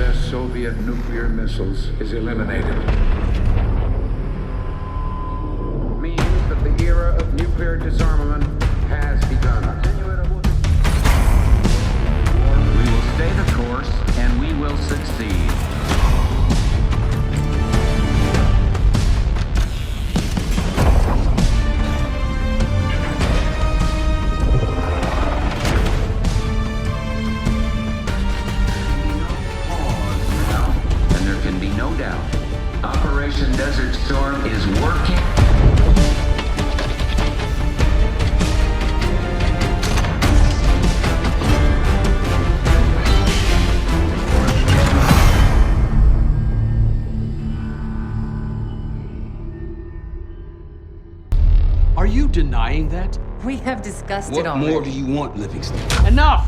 U.S.-Soviet nuclear missiles is eliminated. Means that the era of nuclear disarmament has begun. We will stay the course, and we will succeed. And there can be no doubt. Operation Desert Storm is working. Are you denying that? We have discussed it What already. more do you want, Livingston? Enough!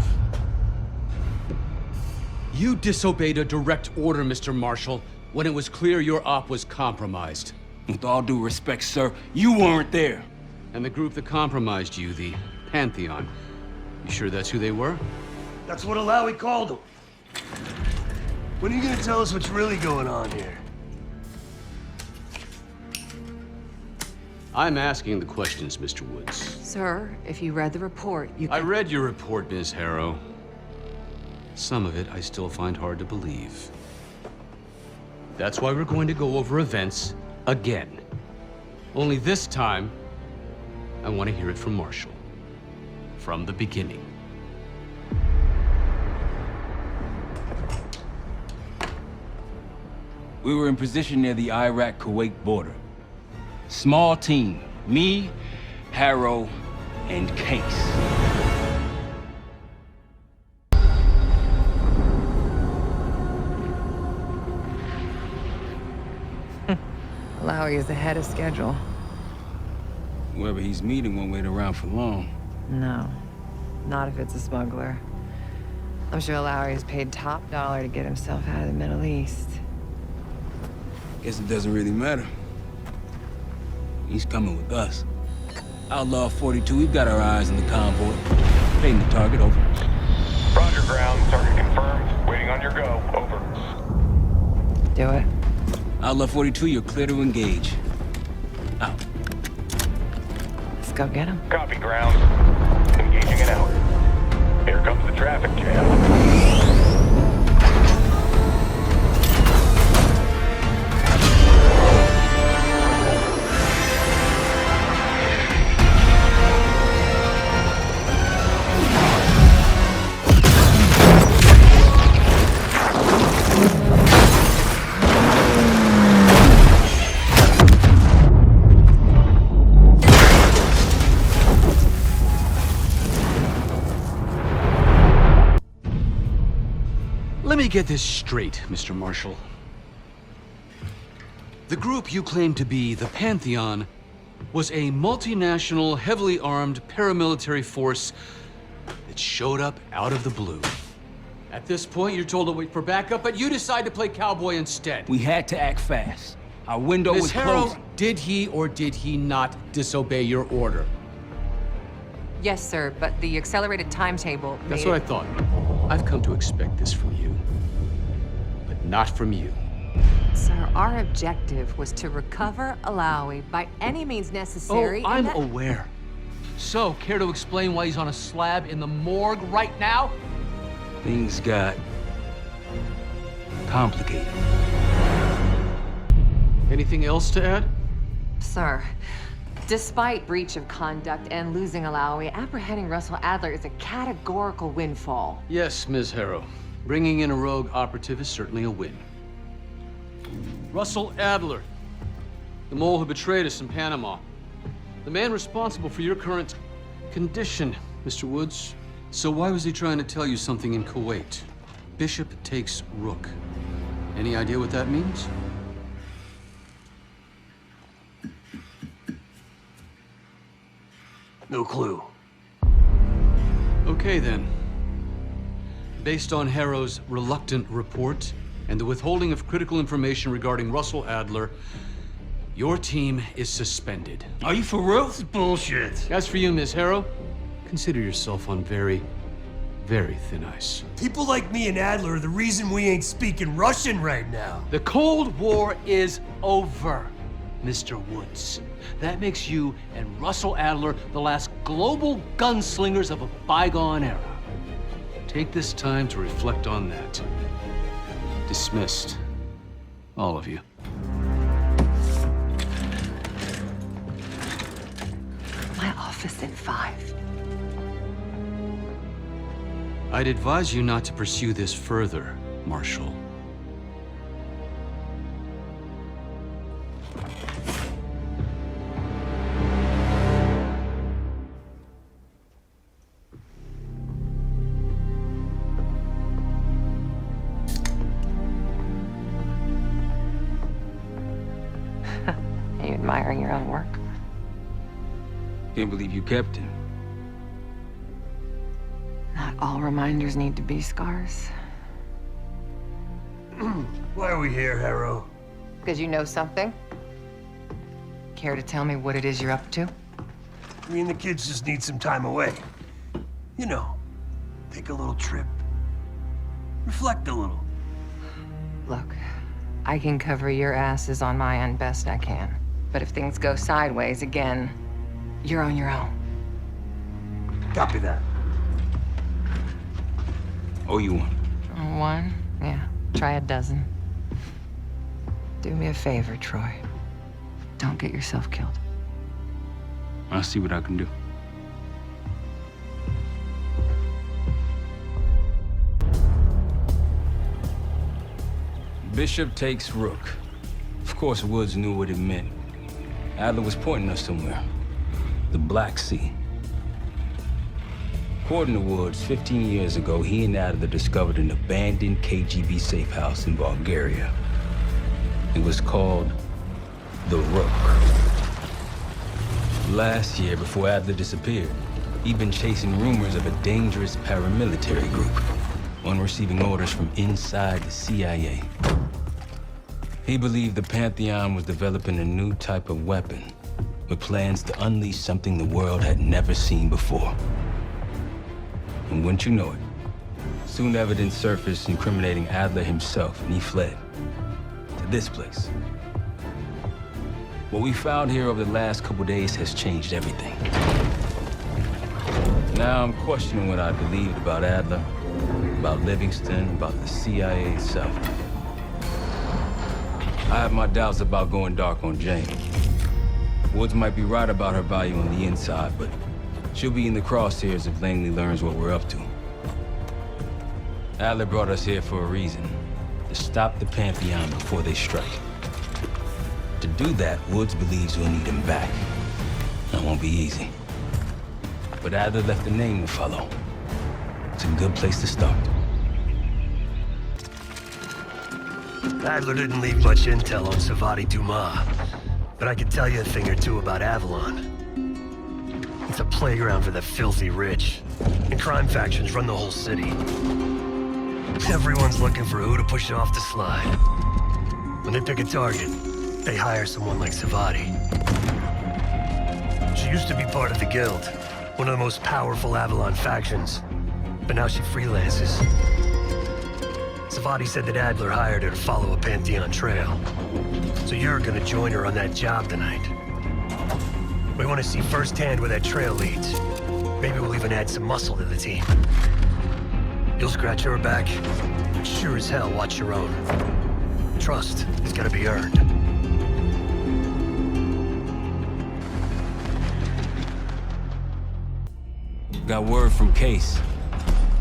You disobeyed a direct order, Mr. Marshall, when it was clear your op was compromised. With all due respect, sir, you weren't there. And the group that compromised you, the Pantheon, you sure that's who they were? That's what Alawi called them. When are you gonna tell us what's really going on here? I'm asking the questions, Mr. Woods. Sir, if you read the report, you I can... read your report, Ms. Harrow. Some of it I still find hard to believe. That's why we're going to go over events again. Only this time, I want to hear it from Marshall. From the beginning. We were in position near the Iraq-Kuwait border. Small team. Me, Harrow, and Case. Alawi is ahead of schedule. Whoever he's meeting won't wait around for long. No, not if it's a smuggler. I'm sure Alawi is paid top dollar to get himself out of the Middle East. Guess it doesn't really matter. He's coming with us. Outlaw 42, we've got our eyes on the convoy. Paying the target, over. Roger, ground. Target confirmed. Waiting on your go. Over. Do it. Outlaw 42, you're clear to engage. Out. Let's go get him. Copy, ground. Engaging it out. Here comes the traffic jam. Let me get this straight, Mr. Marshall. The group you claim to be the Pantheon was a multinational, heavily armed paramilitary force that showed up out of the blue. At this point, you're told to wait for backup, but you decide to play cowboy instead. We had to act fast. Our window Ms. was Harrow, closing. did he or did he not disobey your order? Yes, sir, but the accelerated timetable That's made what I thought. I've come to expect this from you, but not from you. Sir, our objective was to recover Alawi by any means necessary. Oh, and I'm that- aware. So, care to explain why he's on a slab in the morgue right now? Things got complicated. Anything else to add? Sir, despite breach of conduct and losing Alawi, apprehending Russell Adler is a categorical windfall. Yes, Ms. Harrow. Bringing in a rogue operative is certainly a win. Russell Adler, the mole who betrayed us in Panama. The man responsible for your current condition, Mr. Woods. So why was he trying to tell you something in Kuwait? Bishop takes Rook. Any idea what that means? No clue. Okay, then. Based on Harrow's reluctant report and the withholding of critical information regarding Russell Adler, your team is suspended. Are you for real? Bullshit. As for you, Ms. Harrow, consider yourself on very Very thin ice. People like me and Adler are the reason we ain't speaking Russian right now. The Cold War is over, Mr. Woods. That makes you and Russell Adler the last global gunslingers of a bygone era. Take this time to reflect on that. Dismissed. All of you. My office at 5. I'd advise you not to pursue this further, Marshal. Are you admiring your own work? Can't believe you kept him. Not all reminders need to be scars. Why are we here, Harrow? Because you know something? Care to tell me what it is you're up to? Me and the kids just need some time away. You know, take a little trip. Reflect a little. Look, I can cover your asses on my end best I can. But if things go sideways again, you're on your own. Copy that. Oh, you one. One? Yeah. Try a dozen. Do me a favor, Troy. Don't get yourself killed. I'll see what I can do. Bishop takes Rook. Of course, Woods knew what it meant. Adler was pointing us somewhere. The Black Sea. According to Woods, 15 years ago, he and Adler discovered an abandoned KGB safe house in Bulgaria. It was called the Rook. Last year, before Adler disappeared, he'd been chasing rumors of a dangerous paramilitary group, one receiving orders from inside the CIA. He believed the Pantheon was developing a new type of weapon, with plans to unleash something the world had never seen before. And wouldn't you know it, soon evidence surfaced incriminating Adler himself, and he fled to this place. What we found here over the last couple days has changed everything. Now I'm questioning what I believed about Adler, about Livingston, about the CIA itself. I have my doubts about going dark on Jane. Woods might be right about her value on the inside, but she'll be in the crosshairs if Langley learns what we're up to. Adler brought us here for a reason, to stop the Pantheon before they strike. To do that, Woods believes we'll need him back. That won't be easy. But Adler left a name to follow. It's a good place to start. Adler didn't leave much intel on Savati Dumas, but I could tell you a thing or two about Avalon. It's a playground for the filthy rich, and crime factions run the whole city. Everyone's looking for who to push off the slide. When they pick a target, they hire someone like Savati. She used to be part of the Guild, one of the most powerful Avalon factions, but now she freelances. Savati said that Adler hired her to follow a Pantheon trail. So you're gonna join her on that job tonight. We want to see firsthand where that trail leads. Maybe we'll even add some muscle to the team. You'll scratch her back, but sure as hell watch your own. Trust has gotta be earned. Got word from Case.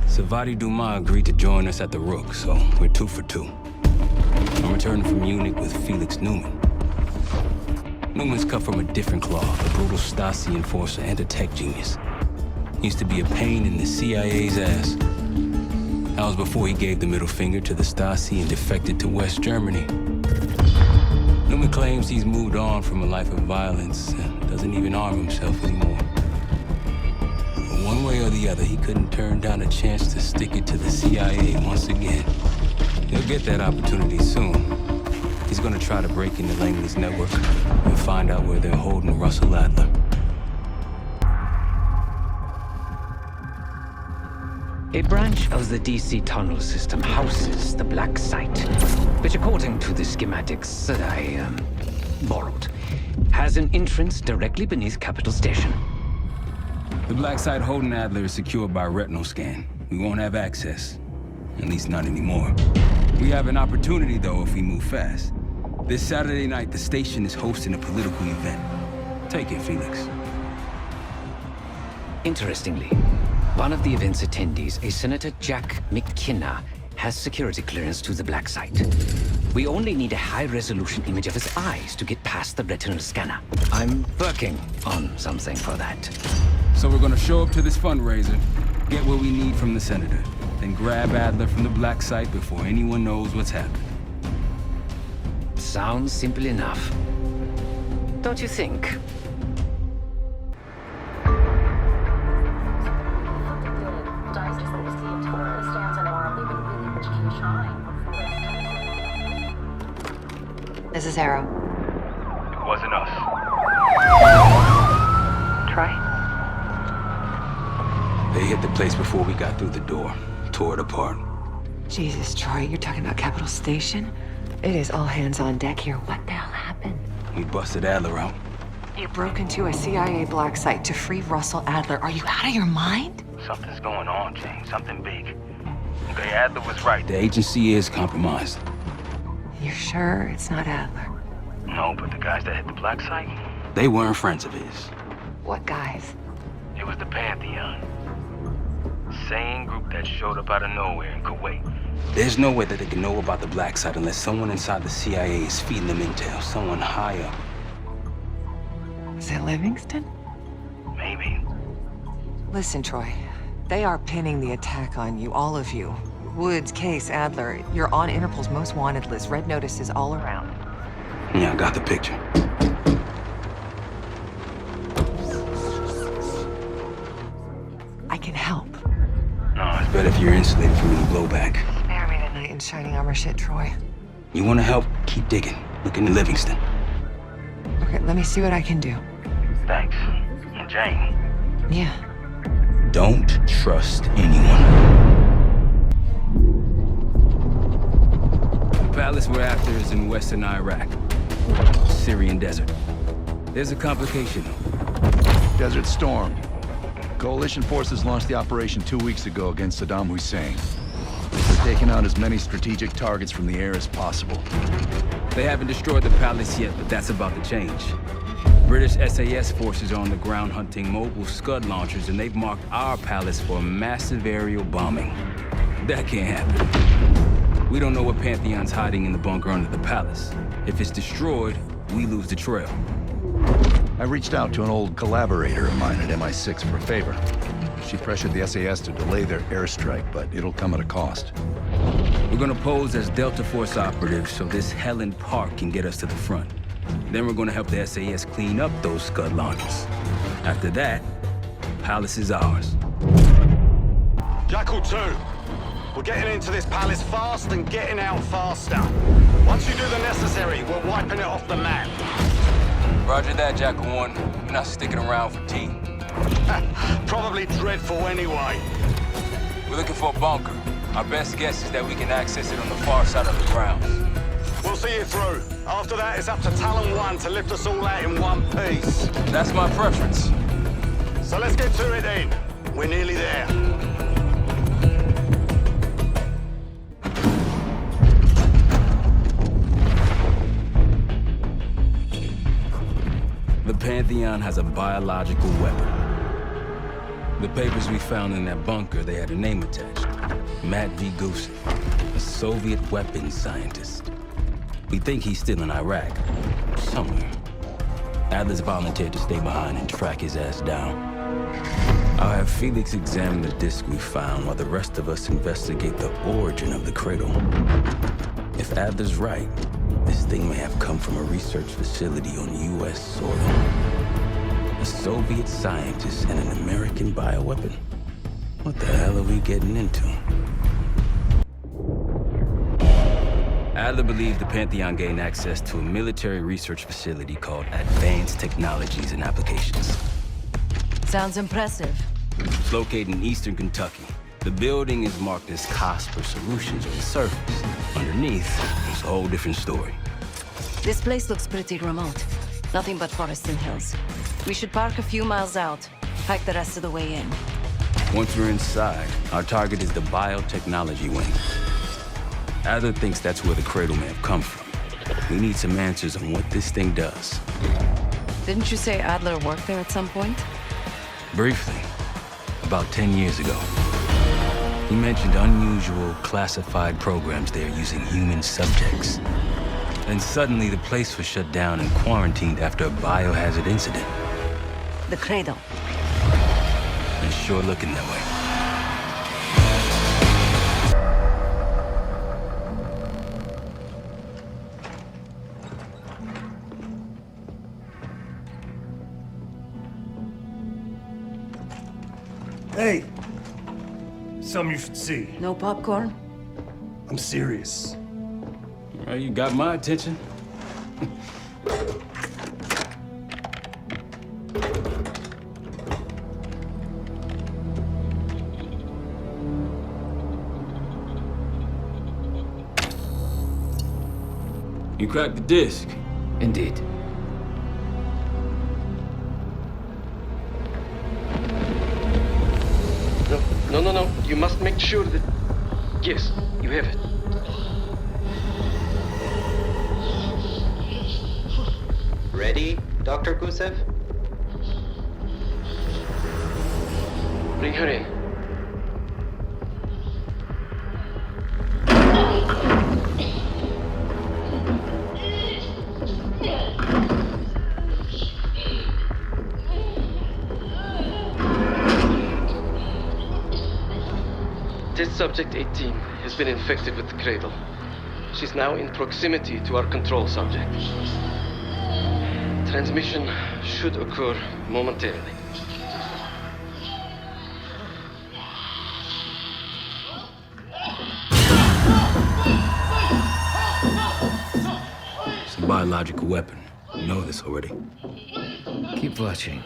Savati Dumas agreed to join us at the Rook, so we're 2 for 2. I'm returning from Munich with Felix Newman. Newman's cut from a different cloth, a brutal Stasi enforcer and a tech genius. He used to be a pain in the CIA's ass. That was before he gave the middle finger to the Stasi and defected to West Germany. Newman claims he's moved on from a life of violence and doesn't even arm himself anymore. One way or the other, he couldn't turn down a chance to stick it to the CIA once again. He'll get that opportunity soon. He's gonna try to break into Langley's network and find out where they're holding Russell Adler. A branch of the DC tunnel system houses the Black Site, which according to the schematics that I borrowed, has an entrance directly beneath Capital Station. The Black Site holding Adler is secured by retinal scan. We won't have access. At least not anymore. We have an opportunity, though, if we move fast. This Saturday night, the station is hosting a political event. Take it, Felix. Interestingly, one of the event's attendees, a Senator Jack McKenna, has security clearance to the Black Site. We only need a high-resolution image of his eyes to get past the retinal scanner. I'm working on something for that. So we're gonna show up to this fundraiser, get what we need from the Senator, then grab Adler from the Black Site before anyone knows what's happened. Sounds simple enough. Don't you think? This is Harrow. It wasn't us. Troy? They hit the place before we got through the door, tore it apart. Jesus, Troy, you're talking about Capital Station? It is all hands on deck here. What the hell happened? We busted Adler out. You broke into a CIA Black Site to free Russell Adler. Are you out of your mind? Something's going on, Jane. Something big. Okay, Adler was right. The agency is compromised. You're sure it's not Adler? No, but the guys that hit the Black Site, They weren't friends of his. What guys? it was the Pantheon. Same group that showed up out of nowhere in Kuwait. There's no way that they can know about the Black Site unless someone inside the CIA is feeding them intel, someone high up. Is it Livingston? Maybe. Listen, Troy. They are pinning the attack on you, all of you. Woods, Case, Adler. You're on Interpol's most wanted list. Red notices all around. Yeah, I got the picture. I can help. No, it's But if you're insulated from any blowback, Spare me tonight in shining armor shit, Troy. you want to help, keep digging. Look into Livingston. Okay, let me see what I can do. thanks. And Jane, Yeah. Don't trust anyone. The palace we're after is in western Iraq, Syrian desert. There's a complication, though. Desert Storm. Coalition forces launched the operation 2 weeks ago against Saddam Hussein. They're taking out as many strategic targets from the air as possible. They haven't destroyed the palace yet, but that's about to change. British SAS forces are on the ground hunting mobile Scud launchers, and they've marked our palace for a massive aerial bombing. That can't happen. We don't know what Pantheon's hiding in the bunker under the palace. If it's destroyed, we lose the trail. I reached out to an old collaborator of mine at MI6 for a favor. She pressured the SAS to delay their airstrike, but it'll come at a cost. We're gonna pose as Delta Force operatives so this Helen Park can get us to the front. Then we're gonna help the SAS clean up those Scud launchers. After that, palace is ours. Jackal 2, we're getting into this palace fast and getting out faster. Once you do the necessary, we're wiping it off the map. Roger that, Jackal 1. We're not sticking around for tea. Probably dreadful anyway. We're looking for a bunker. Our best guess is that we can access it on the far side of the grounds. We'll see you through. After that, it's up to Talon 1 to lift us all out in one piece. That's my preference. So let's get to it then. We're nearly there. The Pantheon has a biological weapon. The papers we found in that bunker, they had a name attached. Matt V. Gusev, a Soviet weapons scientist. We think he's still in Iraq, somewhere. Adler's volunteered to stay behind and track his ass down. I'll have Felix examine the disc we found while the rest of us investigate the origin of the cradle. If Adler's right, this thing may have come from a research facility on U.S. soil. A Soviet scientist and an American bioweapon. What the hell are we getting into? Adler believed the Pantheon gained access to a military research facility called Advanced Technologies and Applications. Sounds impressive. It's located in eastern Kentucky. The building is marked as Cosper Solutions on the surface. Underneath, it's a whole different story. This place looks pretty remote. Nothing but forests and hills. We should park a few miles out, hike the rest of the way in. Once we're inside, our target is the biotechnology wing. Adler thinks that's where the Cradle may have come from. We need some answers on what this thing does. Didn't you say Adler worked there at some point? Briefly, about 10 years ago. He mentioned unusual, classified programs there using human subjects. Then suddenly the place was shut down and quarantined after a biohazard incident. The Cradle. It's sure looking that way. Hey! Something you should see. No popcorn? I'm serious. Well, you got my attention. You cracked the disc. Indeed. No. You must make sure that... Yes, you have it. Ready, Dr. Gusev? Bring her in. Test subject 18 has been infected with the Cradle. She's now in proximity to our control subject. Transmission should occur momentarily. It's a biological weapon. You know this already. Keep watching.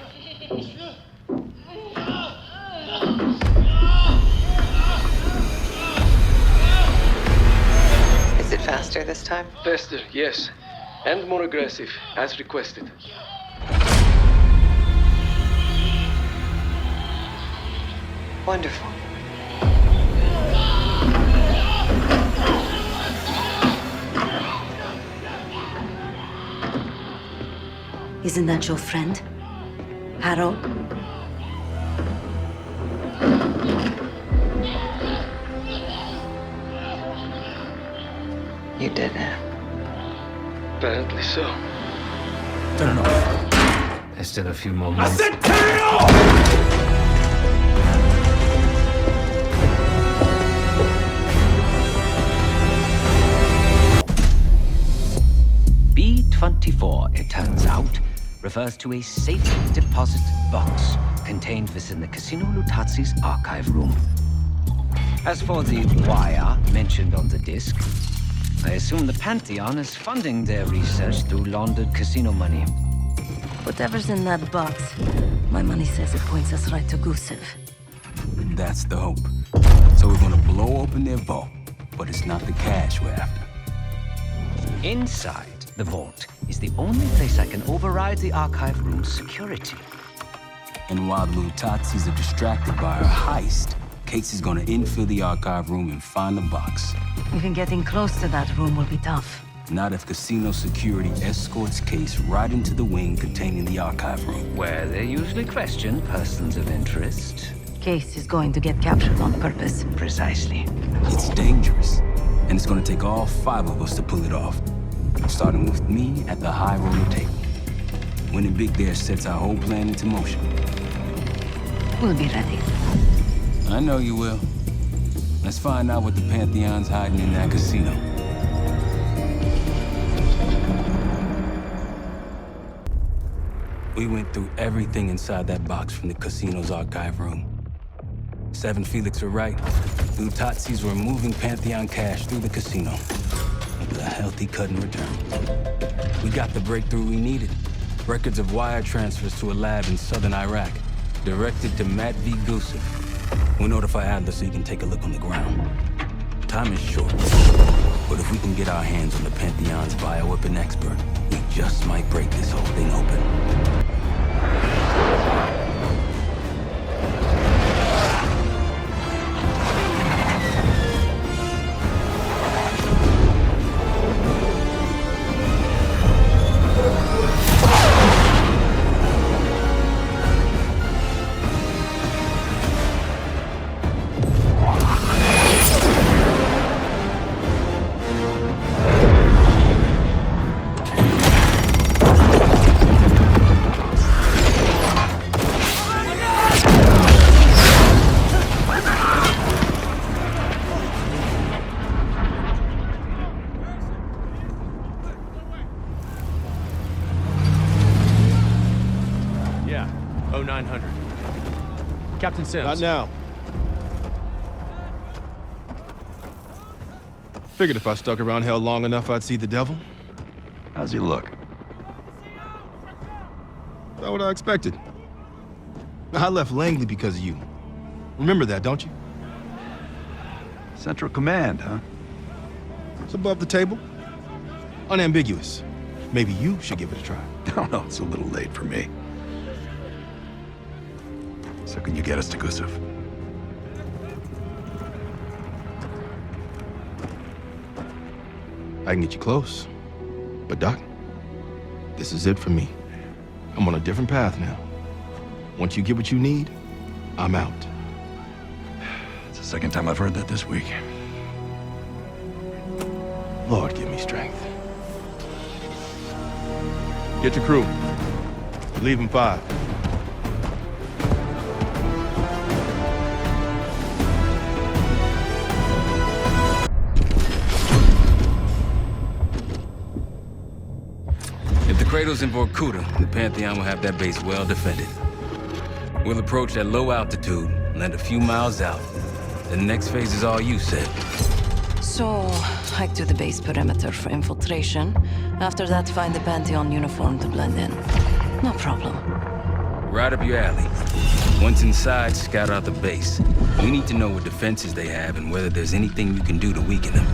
Is it faster this time? Faster, yes. And more aggressive, as requested. Wonderful. Isn't that your friend? Harrow? You did it. Apparently so. Turn it off. There's still a few more minutes. I said turn it off! B-24, it turns out, refers to a safe deposit box contained within the Casino Lutazi's archive room. As for the wire mentioned on the disc, I assume the Pantheon is funding their research through laundered casino money. Whatever's in that box, my money says it points us right to Gusev. That's the hope. So we're gonna blow open their vault, but it's not the cash we're after. Inside the vault is the only place I can override the archive room's security. And while the Lutazis are distracted by our heist, Case is gonna infill the archive room and find the box. Even getting close to that room will be tough. Not if casino security escorts Case right into the wing containing the archive room. Where they usually question persons of interest. Case is going to get captured on purpose. Precisely. It's dangerous, and it's gonna take all 5 of us to pull it off. Starting with me at the high roller table. Winning big there sets our whole plan into motion. We'll be ready. I know you will. Let's find out what the Pantheon's hiding in that casino. We went through everything inside that box from the casino's archive room. 7 Felix were right. The Lutazis were moving Pantheon cash through the casino with a healthy cut in return. We got the breakthrough we needed. Records of wire transfers to a lab in southern Iraq, directed to Matt V. Gusev. We'll notify Adler so he can take a look on the ground. Time is short, but if we can get our hands on the Pantheon's bioweapon expert, we just might break this whole thing open. Yeah, 0900. Captain Sims. Not now. Figured if I stuck around hell long enough, I'd see the devil. How's he look? Not what I expected. I left Langley because of you. Remember that, don't you? Central Command, huh? It's above the table. Unambiguous. Maybe you should give it a try. No, no, it's a little late for me. So can you get us to Gusev? I can get you close. But Doc, this is it for me. I'm on a different path now. Once you get what you need, I'm out. It's the second time I've heard that this week. Lord, give me strength. Get your crew. We leave in 5. If the Cradle's in Vorkuta, the Pantheon will have that base well defended. We'll approach at low altitude, land a few miles out. The next phase is all you said. So, hike to the base perimeter for infiltration. After that, find the Pantheon uniform to blend in. No problem. Right up your alley. Once inside, scout out the base. We need to know what defenses they have and whether there's anything you can do to weaken them.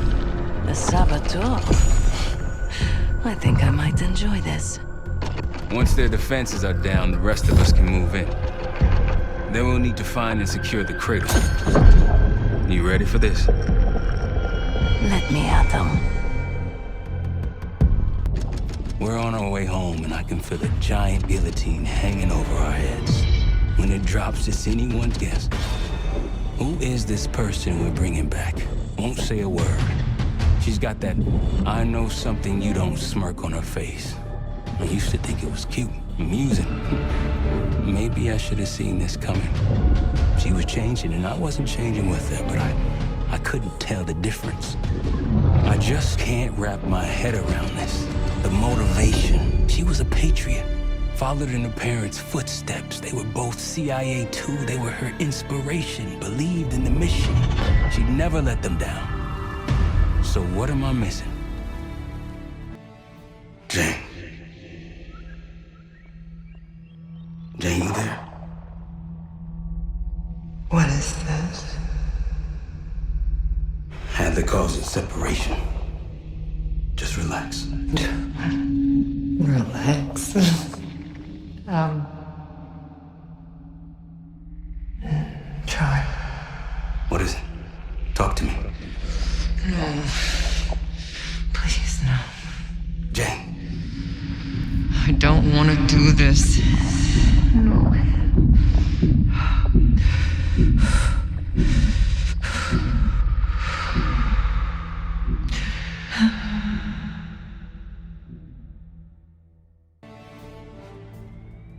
The saboteur. I think I might enjoy this. Once their defenses are down, the rest of us can move in. Then we'll need to find and secure the Cradle. You ready for this? Let me at them. We're on our way home, and I can feel a giant guillotine hanging over our heads. When it drops, it's anyone's guess. Who is this person we're bringing back? Won't say a word. She's got that I know something you don't smirk on her face. I used to think it was cute, amusing. Maybe I should have seen this coming. She was changing, and I wasn't changing with her, but I couldn't tell the difference. I just can't wrap my head around this. The motivation. She was a patriot. Followed in her parents' footsteps. They were both CIA too. They were her inspiration. Believed in the mission. She'd never let them down. So what am I missing? Jane. Jane, you there? What is this? Adler calls it separation. Just relax. Relax. Try. What is it? Talk to me. No. Please, no. Jane. I don't want to do this. No.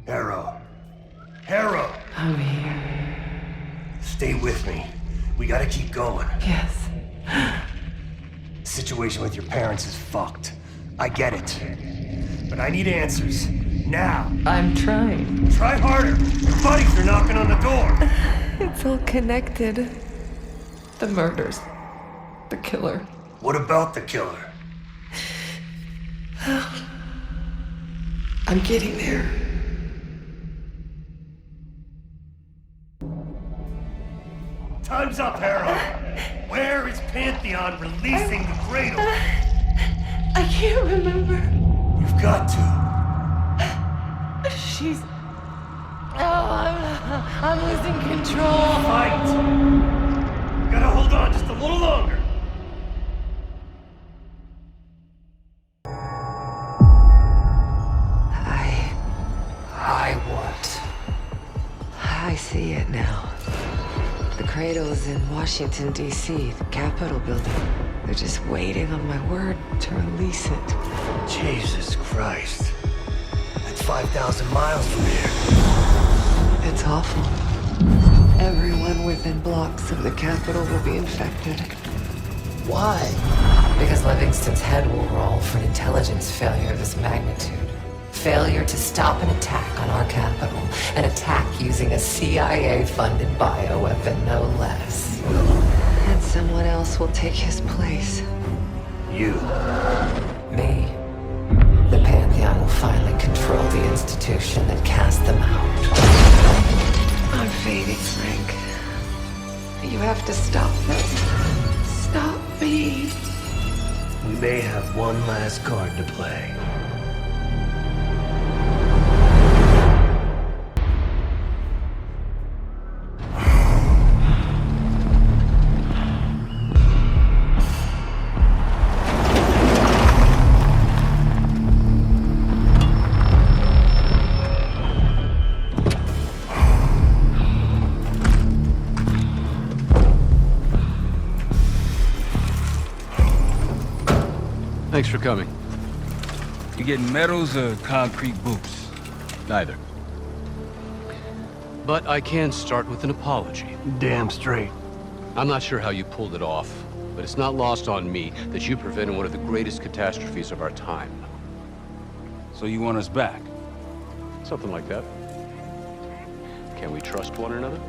Harrow. Harrow! I'm here. Stay with me. We gotta keep going. Yes. The situation with your parents is fucked. I get it. But I need answers. Now. I'm trying. Try harder. Your buddies are knocking on the door. It's all connected. The murders. The killer. What about the killer? I'm getting there. Time's up, Harrow. Where is Pantheon releasing the cradle? I can't remember. You've got to. She's... Oh, I'm losing control. Fight! Gotta hold on just a little longer. I see it now. The cradle's in Washington, D.C., the Capitol building. They're just waiting on my word to release it. Jesus Christ. That's 5,000 miles from here. It's awful. Everyone within blocks of the Capitol will be infected. Why? Because Livingston's head will roll for an intelligence failure of this magnitude. Failure to stop an attack on our capital. An attack using a CIA-funded bioweapon, no less. And someone else will take his place. You. Me. The Pantheon will finally control the institution that cast them out. I'm fading, Frank. You have to stop this. Stop me. We may have one last card to play. Thanks for coming. You getting medals or concrete boots? Neither. But I can start with an apology. Damn straight. I'm not sure how you pulled it off, but it's not lost on me that you prevented one of the greatest catastrophes of our time. So you want us back? Something like that. Can we trust one another?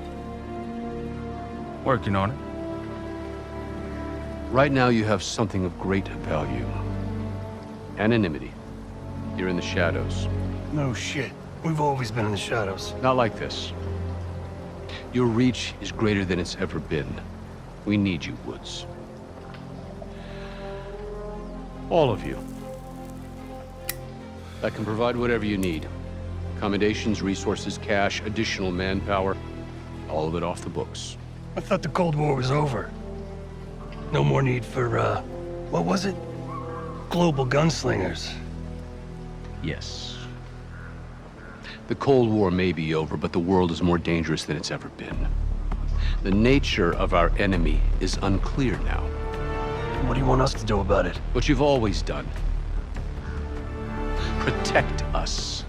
Working on it. Right now you have something of great value. Anonymity. You're in the shadows. No shit. We've always been in the shadows. Not like this. Your reach is greater than it's ever been. We need you, Woods. All of you. I can provide whatever you need. Accommodations, resources, cash, additional manpower. All of it off the books. I thought the Cold War was over. No more need for, what was it? Global gunslingers. Yes. The Cold War may be over, but the world is more dangerous than it's ever been. The nature of our enemy is unclear now. What do you want us to do about it? What you've always done. Protect us.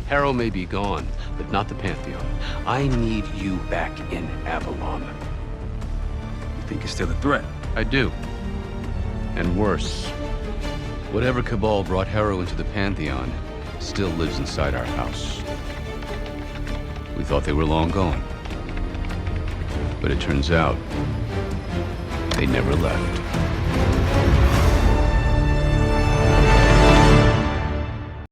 Harrow may be gone, but not the Pantheon. I need you back in Avalon. You think it's still a threat? I do. And worse. Whatever cabal brought Harrow into the Pantheon still lives inside our house. We thought they were long gone. But it turns out, they never left.